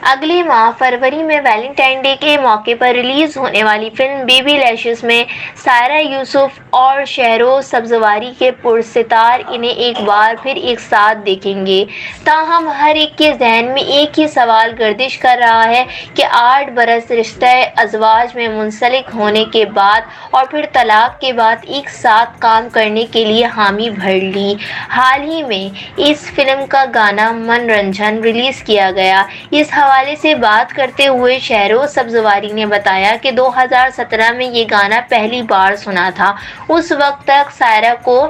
اگلے ماہ فروری میں ویلنٹائن ڈے کے موقع پر ریلیز ہونے والی فلم بیبی لیشز میں سائرہ یوسف اور شہروز سبزواری کے پرستار انہیں ایک بار پھر ایک ساتھ دیکھیں گے۔ تاہم ہر ایک کے ذہن میں ایک ہی سوال گردش کر رہا ہے کہ 8 برس رشتہ ازدواج میں منسلک ہونے کے بعد اور پھر طلاق کے بعد ایک ساتھ کام کرنے کے لیے حامی بھر لی۔ حال ہی میں اس فلم کا گانا من رنجن ریلیز کیا گیا۔ اس حوالے سے بات کرتے ہوئے شہروز سبزواری نے بتایا کہ 2017 میں یہ گانا پہلی بار سنا تھا۔ اس وقت تک سائرہ کو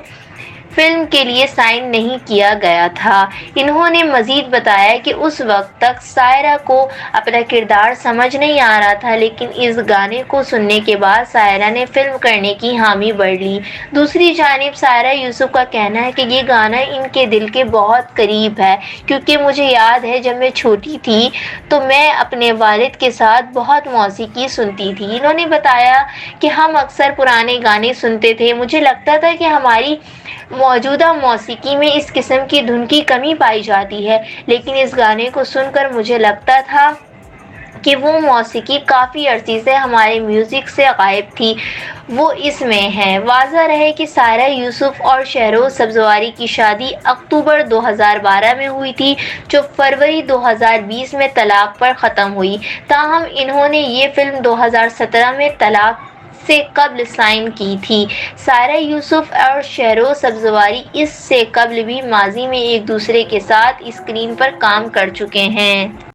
فلم کے لیے سائن نہیں کیا گیا تھا۔ انہوں نے مزید بتایا کہ اس وقت تک سائرہ کو اپنا کردار سمجھ نہیں آ رہا تھا، لیکن اس گانے کو سننے کے بعد سائرہ نے فلم کرنے کی حامی بھر لی۔ دوسری جانب سائرہ یوسف کا کہنا ہے کہ یہ گانا ان کے دل کے بہت قریب ہے، کیونکہ مجھے یاد ہے جب میں چھوٹی تھی تو میں اپنے والد کے ساتھ بہت موسیقی سنتی تھی۔ انہوں نے بتایا کہ ہم اکثر پرانے گانے سنتے تھے۔ مجھے لگتا تھا کہ ہماری موجودہ موسیقی میں اس قسم کی دھن کی کمی پائی جاتی ہے، لیکن اس گانے کو سن کر مجھے لگتا تھا کہ وہ موسیقی کافی عرصے سے ہمارے میوزک سے غائب تھی، وہ اس میں ہے۔ واضح رہے کہ سائرہ یوسف اور شہروز سبزواری کی شادی اکتوبر 2012 میں ہوئی تھی، جو فروری 2020 میں طلاق پر ختم ہوئی۔ تاہم انہوں نے یہ فلم 2017 میں طلاق سے قبل سائن کی تھی۔ سائرہ یوسف اور شہروز سبزواری اس سے قبل بھی ماضی میں ایک دوسرے کے ساتھ اسکرین پر کام کر چکے ہیں۔